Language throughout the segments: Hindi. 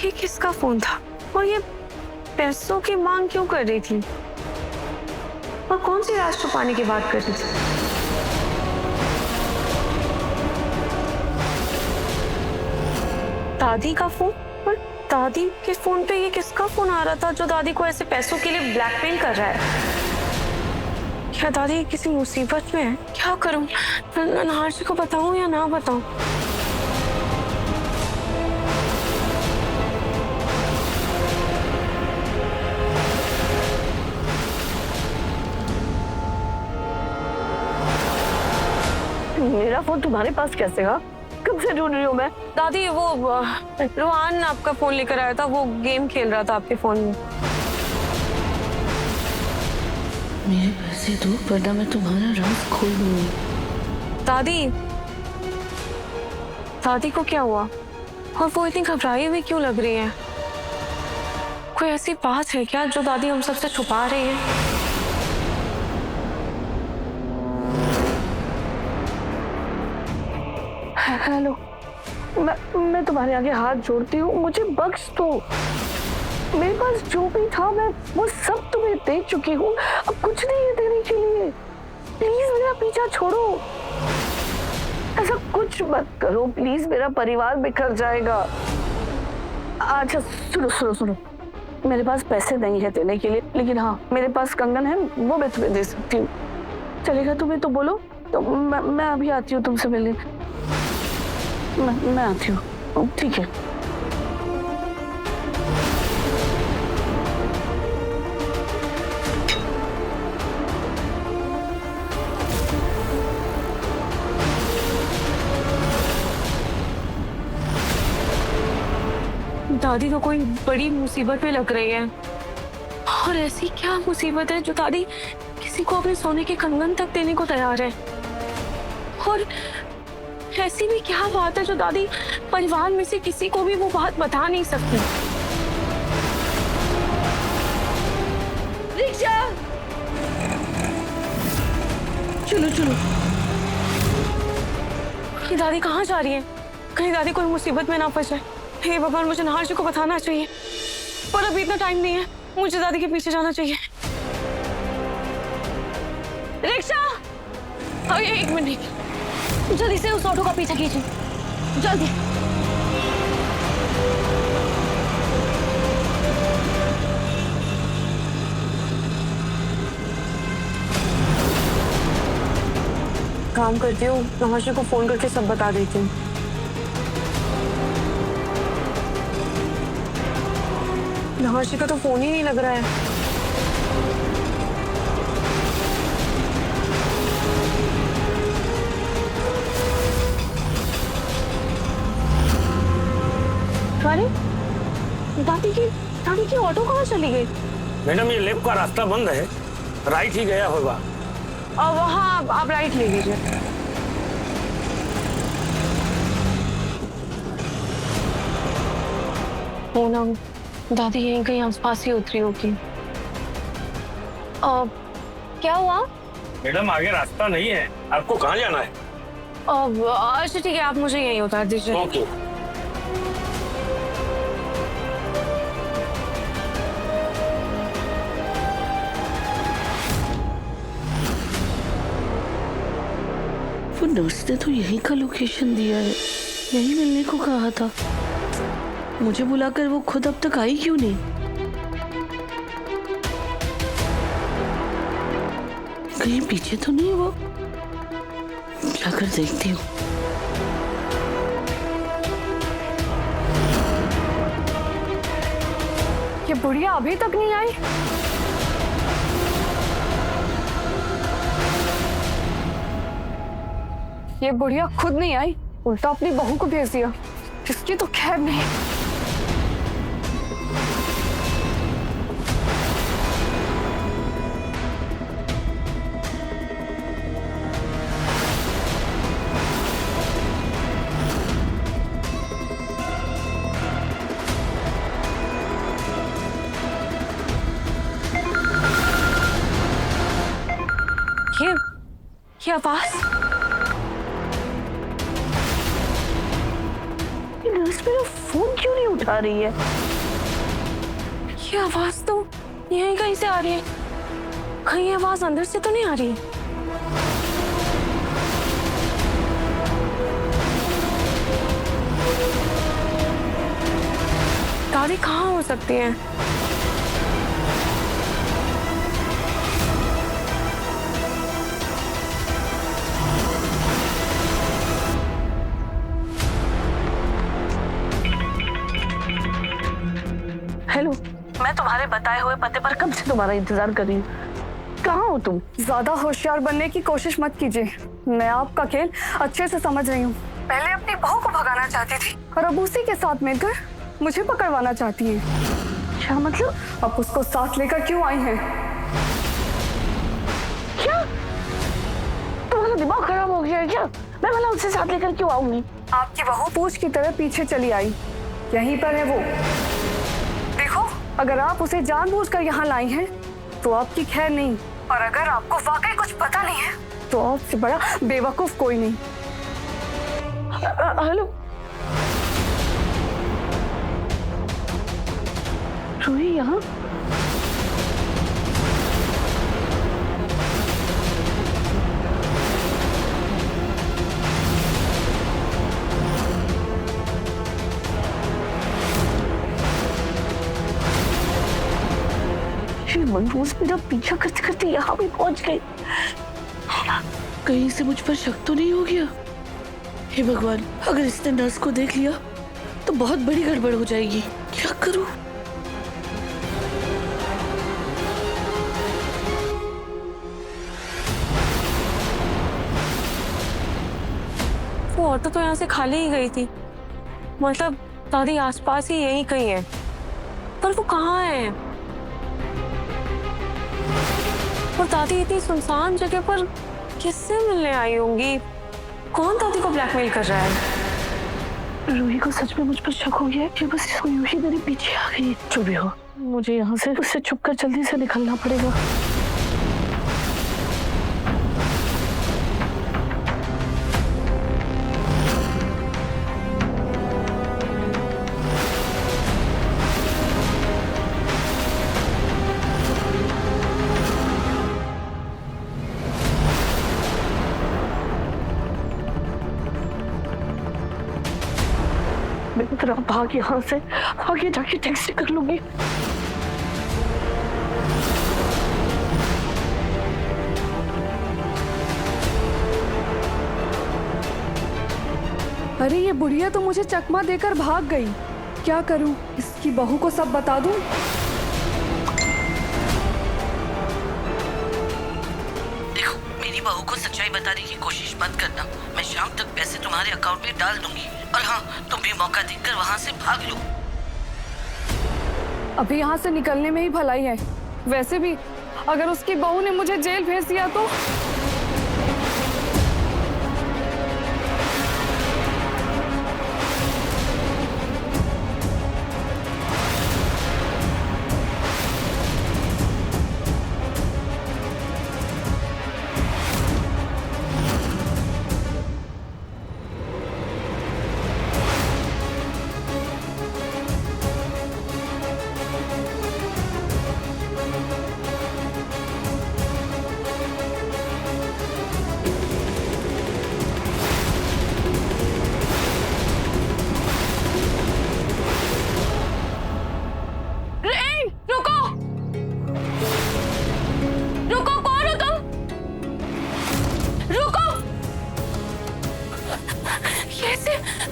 ये किसका फोन था और ये पैसों की मांग क्यों कर रही थी और कौन सी राज छुपाने की बात कर रही थी? दादी का फोन? और दादी के फोन पे ये किसका फोन आ रहा था जो दादी को ऐसे पैसों के लिए ब्लैकमेल कर रहा है? क्या दादी किसी मुसीबत में है? क्या करूं? नहार को बताऊं या ना बताऊं? मेरा फोन तुम्हारे पास कैसे? हाँ, कब से ढूंढ रही हूँ मैं। दादी वो रोहान आपका फोन लेकर आया था, वो गेम खेल रहा था आपके फोन में। मेरे पैसे दो वरना मैं तुम्हारा राज खोल दूंगी। दादी, दादी को क्या हुआ और वो इतनी घबराई हुई क्यों लग रही है? कोई ऐसी बात है क्या जो दादी हम सबसे छुपा रही है? हेलो, मैं तुम्हारे आगे हाथ जोड़ती हूँ, मुझे बख्श दो। मेरे पास जो भी था मैं वो सब तुम्हें दे चुकी हूँ, अब कुछ नहीं है देने के लिए। प्लीज मेरा पीछा छोड़ो, ऐसा कुछ मत करो प्लीज, मेरा परिवार बिखर जाएगा। अच्छा सुनो सुनो सुनो, मेरे पास पैसे नहीं है देने के लिए, लेकिन हाँ मेरे पास कंगन है, वो मैं तुम्हें दे सकती हूँ। चलेगा तुम्हें तो बोलो, तो मैं अभी आती हूँ तुमसे मिलने। मैं आती हूँ, ठीक है। दादी तो कोई बड़ी मुसीबत में लग रही है। और ऐसी क्या मुसीबत है जो दादी किसी को अपने सोने के कंगन तक देने को तैयार है? और ऐसी भी क्या बात है जो दादी परिवार में से किसी को भी वो बात बता नहीं सकती? रिक्शा, चलो चलो। ये दादी कहाँ जा रही है? कहीं दादी कोई मुसीबत में ना फंसे। हे भगवान, मुझे नहार जी को बताना चाहिए, पर अभी इतना टाइम नहीं है, मुझे दादी के पीछे जाना चाहिए। रिक्शा, अरे एक मिनट, जल्दी से उस ऑटो का पीछा कीजिए, जल्दी। काम करती हूँ, नहार जी को फोन करके सब बता देती हूँ। नहार जी का तो फोन ही नहीं लग रहा है। अरे दादी की ऑटो कहाँ चली गई? मैडम ये लेफ्ट का रास्ता बंद है, राइट ही गया होगा। और वहाँ आप राइट ले लीजिए। हो ना, दादी यहीं कहीं आसपास ही उतरी होगी। क्या हुआ? मैडम आगे रास्ता नहीं है, आपको कहाँ जाना है? अच्छा ठीक है, आप मुझे यहीं उतार दीजिए। ओके। वो नर्स ने तो यहीं का लोकेशन दिया है, यहीं मिलने को कहा था। मुझे बुलाकर वो खुद अब तक आई क्यों नहीं? कहीं पीछे तो नहीं वो? जाकर देखती हूँ। ये बुढ़िया अभी तक नहीं आई? ये बुढ़िया खुद नहीं आई, उल्टा अपनी बहू को भेज दिया। इसकी तो खैर नहीं। ये आवाज, नर्स मेरा फोन क्यों नहीं आवाज आ रही है। ये आवाज तो यहीं कहीं से आ रही है। कहीं ये आवाज अंदर से तो नहीं आ रही? दादी कहाँ हो सकती हैं? हेलो, मैं तुम्हारे बताए हुए पते पर कब से तुम्हारा इंतजार कर रही हूँ। कहाँ हो तुम? ज्यादा होशियार बनने की कोशिश मत कीजिए। मैं आपका खेल अच्छे से समझ रही हूँ। पहले अपनी बहू को भगाना चाहती थी और अब उसी के साथ मिलकर मुझे पकड़वाना चाहती है। क्या मतलब? अब उसको साथ लेकर क्यों आई हैं? क्या तुम्हारा दिमाग खराब हो गया है क्या? मैं भला उससे साथ लेकर क्यों आऊंगी? आपकी बहू पूछ की तरह पीछे चली आई। यहीं पर है वो। देखो, अगर आप उसे जानबूझकर यहाँ लाई हैं तो आपकी खैर नहीं, और अगर आपको वाकई कुछ पता नहीं है तो आपसे बड़ा बेवकूफ कोई नहीं। हेलो रूही, यहाँ? ये मनहूस मेरा पीछा करते करते यहाँ भी पहुंच गई। कहीं से मुझ पर शक तो नहीं हो गया? हे भगवान, अगर इसने नर्स को देख लिया तो बहुत बड़ी गड़बड़ हो जाएगी। क्या करूं? वो ऑटो तो यहाँ से खाली ही गई थी। मतलब दादी आसपास ही यहीं कहीं है, पर वो कहाँ है? और दादी इतनी सुनसान जगह पर किससे मिलने आई होंगी? कौन दादी को ब्लैकमेल कर रहा है? रूही को सच में मुझ पर शक हो गया है कि बस यूं ही मेरे पीछे आ गई। जो भी हो, मुझे यहाँ से उससे छुपकर जल्दी से निकलना पड़ेगा। मैं तरह भाग यहाँ से, आगे जाके टैक्सी कर लूंगी। अरे ये बुढ़िया तो मुझे चकमा देकर भाग गई। क्या करूं? इसकी बहू को सब बता दूं? देखो, मेरी बहू को सच्चाई बताने की कोशिश मत करना। मैं शाम तक पैसे तुम्हारे अकाउंट में डाल दूंगी, और हाँ, तुम भी मौका देखकर वहाँ से भाग लो। अभी यहाँ से निकलने में ही भलाई है। वैसे भी अगर उसकी बहू ने मुझे जेल भेज दिया तो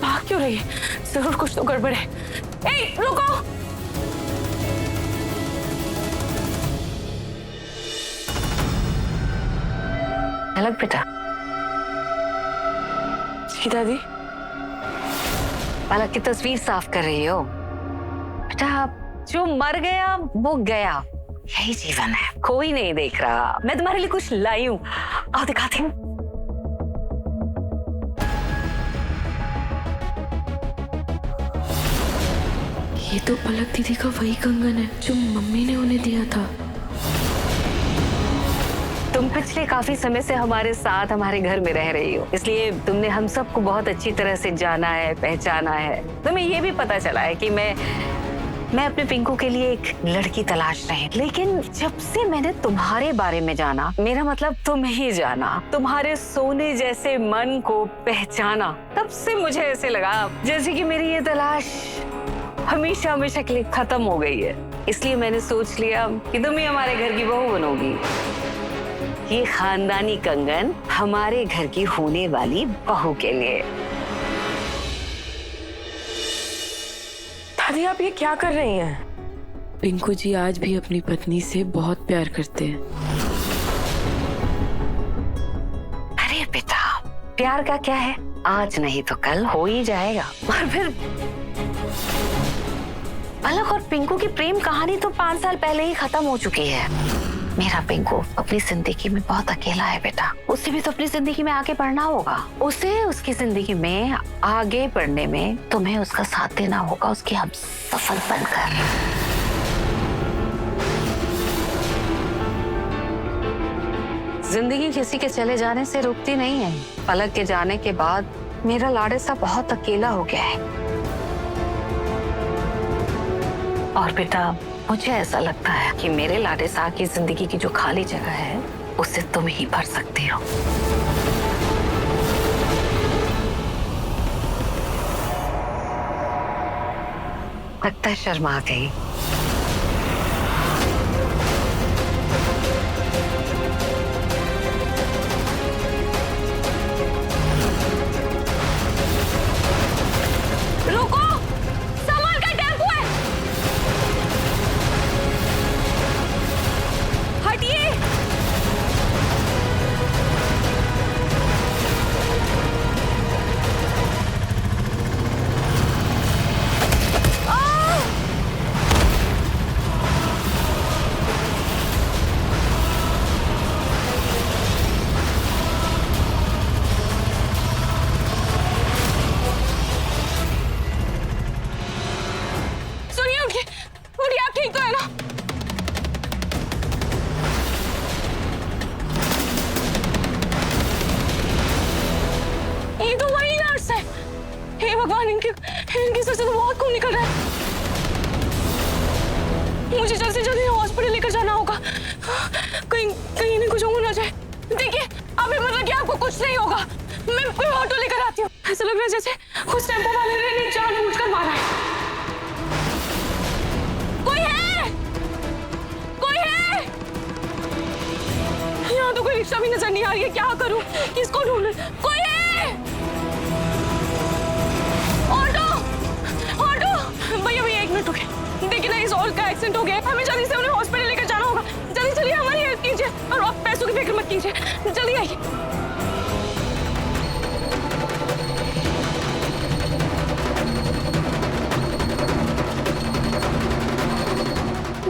भाग क्यों रही है? जरूर कुछ तो गड़बड़ है। ए, रुको! अलग बेटा। जी दादी। पलक की तस्वीर साफ कर रही हो बेटा? जो मर गया वो गया, यही जीवन है। कोई नहीं देख रहा। मैं तुम्हारे लिए कुछ लाई हूँ, आओ दिखाती हूँ। ये तो पलक दीदी का वही कंगन है जो मम्मी ने उन्हें दिया था। तुम पिछले काफी समय से हमारे साथ हमारे घर में रह रही हो, इसलिए तुमने हम सबको बहुत अच्छी तरह से जाना है, पहचाना है। तुम्हें ये भी पता चला है कि मैं अपने पिंकू के लिए एक लड़की तलाश रही। लेकिन जब से मैंने तुम्हारे बारे में जाना, मेरा मतलब तुम ही जाना, तुम्हारे सोने जैसे मन को पहचाना, तब से मुझे ऐसे लगा जैसे कि मेरी ये तलाश हमेशा हमेशा के लिए खत्म हो गई है। इसलिए मैंने सोच लिया कि तुम ही हमारे घर की बहू बनोगी। ये खानदानी कंगन हमारे घर की होने वाली बहू के लिए। दादी आप ये क्या कर रही हैं? पिंकू जी आज भी अपनी पत्नी से बहुत प्यार करते हैं। अरे बेटा, प्यार का क्या है, आज नहीं तो कल हो ही जाएगा। और फिर पलक और पिंकू की प्रेम कहानी तो 5 साल पहले ही खत्म हो चुकी है। मेरा पिंकू अपनी जिंदगी में बहुत अकेला है बेटा। उसे भी तो अपनी जिंदगी में आगे बढ़ना होगा। उसे उसकी जिंदगी में आगे बढ़ने में तुम्हें उसका साथ देना होगा, उसकी हम सफल बनकर। जिंदगी किसी के चले जाने से रुकती नहीं है। पलक के जाने के बाद मेरा लाडेसा बहुत अकेला हो गया है। और बेटा, मुझे ऐसा लगता है कि मेरे लाडेसा की जिंदगी की जो खाली जगह है उसे तुम ही भर सकती हो। लगता है शर्मा गई। रुको, सामान का टेम्पो है। हटिए। सुनिए, उठिए, उठिए, आप ठीक तो है ना? ये तो वही नर्स है। हे भगवान, इनके सर से तो बहुत खून निकल रहा है। मुझे जल्द से जल्द हॉस्पिटल लेकर जाना होगा। कहीं इन्हें कुछ हो ना जाए। देखिए, आप हिम्मत रखिए, आपको कुछ नहीं होगा। मैं ऑटो लेकर आती हूँ। ऐसा लग रहा है जैसे उस टेम्पो वाले ने इन्हें जानबूझकर मारा है। कोई है? कोई है? यहाँ तो कोई रिक्शा भी नजर नहीं आ रही है। क्या करूँ? किसको ढूंढूं? कोई है? ऑटो! ऑटो! भैया भैया, 1 मिनट रुके। देखिए ना, इस औरत का एक्सीडेंट हो गया है। हमें जल्दी से उन्हें हॉस्पिटल लेकर जाना होगा। जल्दी चलिए, हमारी हेल्प कीजिए और आप पैसों की फिक्र मत कीजिए। जल्दी आइए।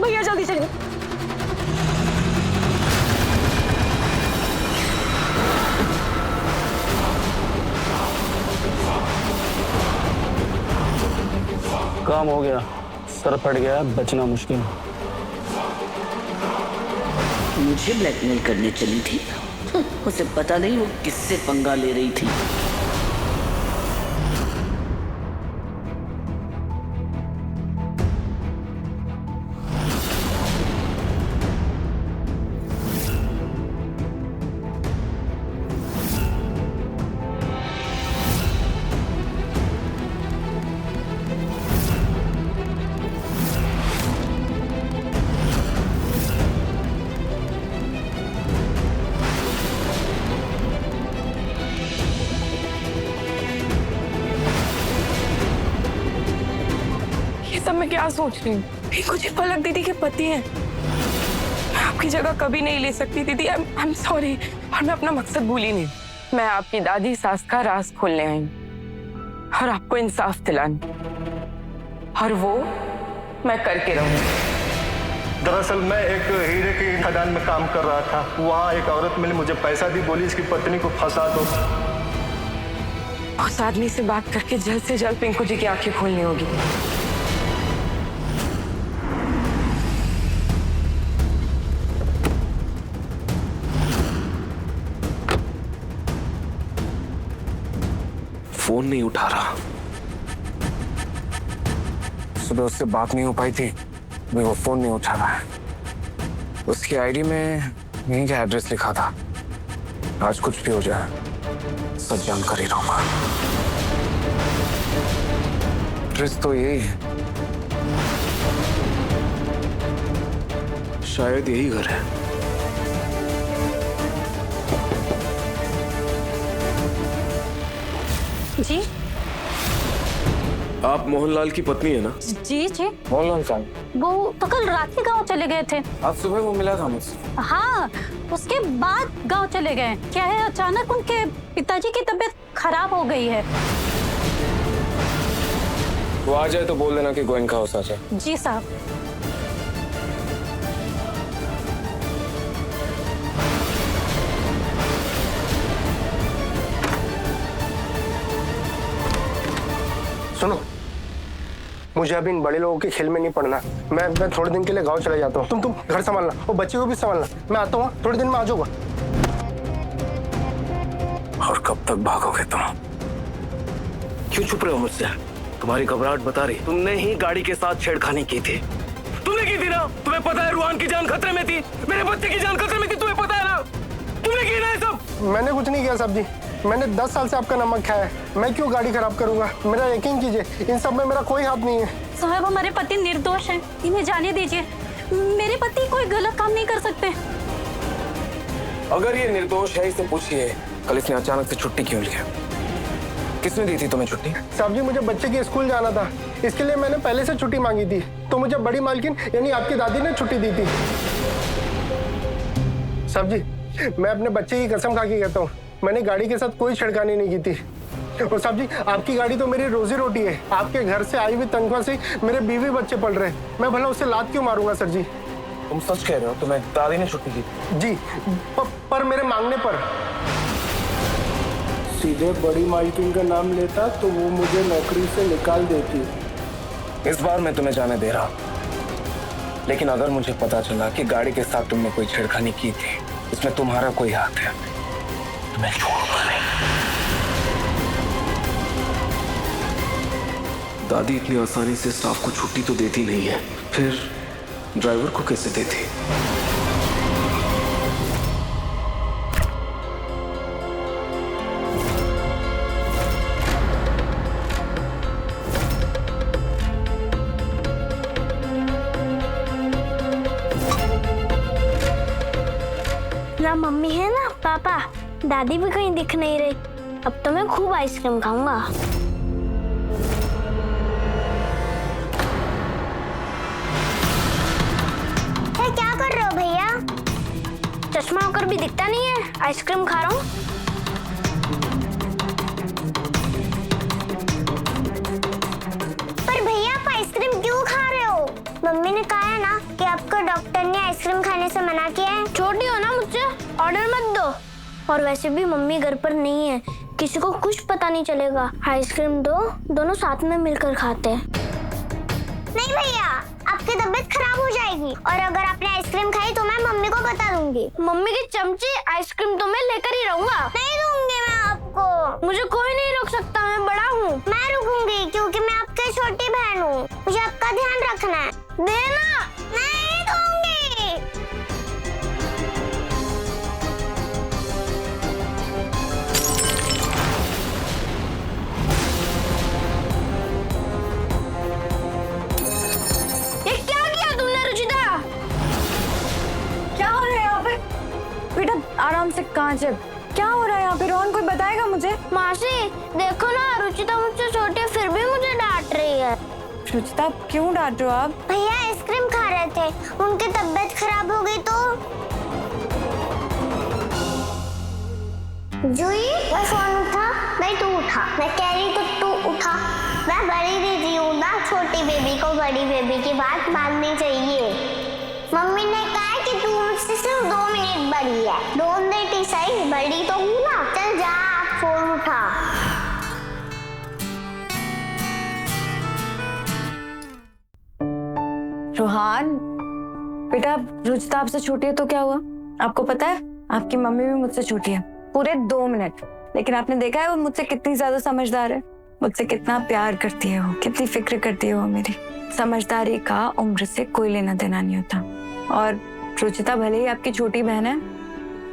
भैया जल्दी चलिए। काम हो गया, सर फट गया, बचना मुश्किल। मुझे ब्लैकमेल करने चली थी। उसे पता नहीं वो किससे पंगा ले रही थी। सब मैं क्या सोच रही हूँ? पिंकू जी पलक दीदी के पति हैं। मैं आपकी जगह कभी नहीं ले सकती दीदी। I am sorry. और मैं अपना मकसद भूली नहीं। मैं आपकी दादी सास का राज खोलने आई हूँ और आपको इंसाफ दिलाने, और वो मैं करके रहूंगी। दरअसल मैं एक हीरे की खदान में काम कर रहा था। वहाँ एक औरत मिली, मुझे पैसा दी, बोली इसकी पत्नी को फंसा दो। उस आदमी से बात करके जल्द से जल्द पिंकू जी की आंखें खोलनी होगी। फोन नहीं उठा रहा। सुबह उससे बात नहीं हो पाई थी, अभी वो फोन नहीं उठा रहा है। उसकी आईडी में यहीं का एड्रेस लिखा था। आज कुछ भी हो जाए, सच जानकर ही रहूंगा। एड्रेस तो यही है, शायद यही घर है। जी आप मोहनलाल की पत्नी है ना? जी जी। मोहनलाल कौन? वो तो कल रात ही गाँव चले गए थे। आज सुबह वो मिला था मुझसे। हाँ, उसके बाद गाँव चले गए। क्या है, अचानक उनके पिताजी की तबीयत खराब हो गई है। वो आ जाए तो बोल देना कि गोइंका हाउस आ जाए। जी साहब। सुनो, मुझे अभी इन बड़े लोगों के खेल में नहीं पड़ना। मैं थोड़े दिन के लिए गांव चला जाता हूँ। तुम घर संभालना और बच्चे को भी संभालना। मैं आता हूँ, थोड़े दिन में आ जाऊंगा। और कब तक भागोगे तुम? क्यों चुप रहे हो मुझसे? तुम्हारी घबराहट बता रही। तुमने ही गाड़ी के साथ छेड़खानी की थी। तुमने की थी ना? तुम्हें पता है रुहान की जान खतरे में थी, मेरे बच्चे की जान खतरे में थी, तुम्हें पता है ना? तुमने की ना ये सब? मैंने कुछ नहीं किया साहब जी। मैंने 10 साल से आपका नमक खाया है। मैं क्यों गाड़ी खराब करूंगा? मेरा यकीन कीजिए, इन सब में मेरा कोई हाथ नहीं है। साहब, हमारे पति निर्दोष हैं, इन्हें जाने दीजिए। मेरे पति कोई गलत काम नहीं कर सकते। अगर ये निर्दोष है, इसे पूछिए कल इसने अचानक से छुट्टी क्यों लिया? किसने दी थी तुम्हें छुट्टी? साहब जी, मुझे बच्चे के स्कूल जाना था, इसके लिए मैंने पहले से छुट्टी मांगी थी। तो मुझे बड़ी मालकिन यानी आपकी दादी ने छुट्टी दी थी। साहब जी, मैं अपने बच्चे की कसम खा के कहता हूँ, मैंने गाड़ी के साथ कोई छेड़खानी नहीं की थी। और साहब जी, आपकी गाड़ी तो मेरी रोजी रोटी है। आपके घर से आई हुई तनख्वाह से मेरे बीवी बच्चे पल रहे हैं। मैं भला उससे लात क्यों मारूंगा सर जी? तुम सच कह रहे हो? तुम्हें दादी ने छुट्टी दी थी? जी, पर मेरे मांगने पर। सीधे बड़ी मालकिन का नाम लेता तो वो मुझे नौकरी से निकाल देती। इस बार मैं तुम्हें जाने दे रहा हूं, लेकिन अगर मुझे पता चला कि गाड़ी के साथ तुमने कोई छेड़खानी की थी, इसमें तुम्हारा कोई हाथ है, तो मैं छोड़ूंगा नहीं। दादी इतनी आसानी से स्टाफ को छुट्टी तो देती नहीं है, फिर ड्राइवर को कैसे देती? ना मम्मी है ना पापा, दादी भी कहीं दिख नहीं रही। अब तो मैं खूब आइसक्रीम खाऊंगा। क्या कर रहे हो भैया? चश्मा होकर भी दिखता नहीं है, आइसक्रीम खा रहा हूँ। पर भैया, आप आइसक्रीम क्यों खा रहे हो? मम्मी ने कहा है ना कि आपको डॉक्टर ने आइसक्रीम खाने से मना किया है। छोटी हो ना मुझसे, ऑर्डर मत दो। और वैसे भी मम्मी घर पर नहीं है, किसी को कुछ पता नहीं चलेगा। आइसक्रीम दो, दोनों साथ में मिलकर खाते हैं। नहीं भैया, आपकी तबीयत खराब हो जाएगी, और अगर आपने आइसक्रीम खाई तो मैं मम्मी को बता दूंगी। मम्मी की चमची, आइसक्रीम तो मैं लेकर ही रहूंगा। नहीं दूंगी मैं आपको। मुझे कोई नहीं रोक सकता, मैं बड़ा हूँ। मैं रुकूंगी क्योंकि मैं आपकी छोटी बहन हूँ। मुझे आपका ध्यान रखना है। देना नहीं दूंगी। ये क्या किया तुमने रुचिता? क्या हो रहा है यहाँ पे? बेटा आराम से, कहाँ से? क्या हो रहा है यहाँ पे? रोहन कोई बताएगा मुझे? मासी देखो ना, रुचिता मुझसे छोटी है फिर भी मुझे डांट रही है। रुचिता क्यों डांट रहे हो आप? भैया आइसक्रीम खा रहे थे, उनकी तबीयत खराब हो गई तो। जूही, मैं फोन उठा। नहीं तू उठा, मैं कह रही तो तू उठा। मैं बड़ी दीदी हूँ ना, छोटी बेबी को बड़ी बेबी की बात माननी चाहिए। मम्मी ने कहा है कि तू मुझसे सिर्फ 2 मिनट बड़ी है। 2 मिनट ही सही, बड़ी तो हूँ ना। चल जा, फोन उठा। रोहान बेटा, रुचिता आपसे छोटी है तो क्या हुआ? आपको पता है आपकी मम्मी भी मुझसे छोटी है, पूरे 2 मिनट। लेकिन आपने देखा है वो मुझसे कितनी ज्यादा समझदार है, मुझसे कितना प्यार करती है वो, कितनी फिक्र करती है वो मेरी। समझदारी का उम्र से कोई लेना देना नहीं होता। और रुचिता भले ही आपकी छोटी बहन है,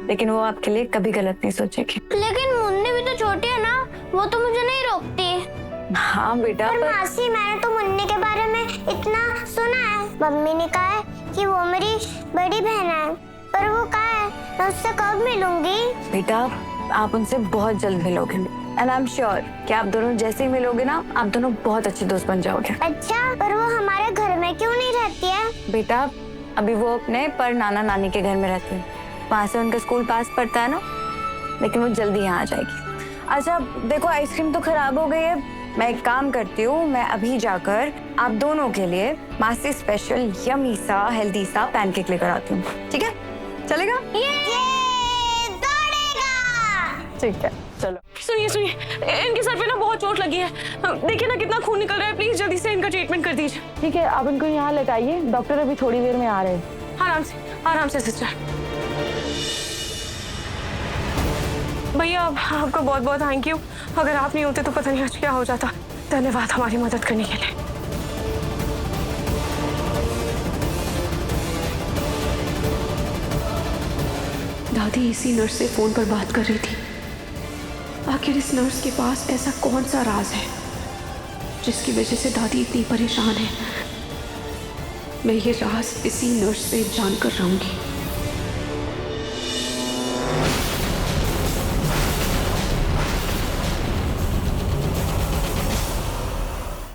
लेकिन वो आपके लिए कभी गलत नहीं सोचेगी। लेकिन मुन्नी भी तो छोटी है ना, वो तो मुझे नहीं रोकती। हाँ बेटा, पर मासी मैंने तो मुन्नी के बारे में इतना सुना है। मम्मी ने कहा है कि वो मेरी बड़ी बहन है, पर वो कहा है मैं उससे कब मिलूंगी? बेटा आप उनसे बहुत जल्द मिलोगे एंड आई एम श्योर कि आप दोनों जैसे ही मिलोगे ना, आप दोनों बहुत अच्छे दोस्त बन जाओगे। अच्छा, पर वो हमारे घर में क्यों नहीं रहती है? बेटा अभी वो अपने पर नाना नानी के घर में रहती है, वहाँ से उनका स्कूल पास पड़ता है ना, लेकिन वो जल्दी यहाँ आ जाएगी। अच्छा देखो, आइसक्रीम तो खराब हो गई है, मैं एक काम करती हूँ, मैं अभी जाकर आप दोनों के लिए मासी स्पेशल यमी सा हेल्दी सा पैनकेक लेकर आती हूँ, ठीक है? चलेगा? ठीक है, चलो। सुनिए, इनके सर पे ना बहुत चोट लगी है, देखिए ना कितना खून निकल रहा है, प्लीज जल्दी से इनका ट्रीटमेंट कर दीजिए। ठीक है, आप इनको यहाँ लेटाइए, डॉक्टर अभी थोड़ी देर में आ रहे हैं। आराम से सिस्टर। भैया आपका बहुत बहुत थैंक यू, अगर आप नहीं होते तो पता नहीं आज क्या हो जाता। धन्यवाद हमारी मदद करने के लिए। दादी इसी नर्स से फोन पर बात कर रही थी। आखिर इस नर्स के पास ऐसा कौन सा राज है जिसकी वजह से दादी इतनी परेशान है। मैं ये राज इसी नर्स से जानकर रहूंगी।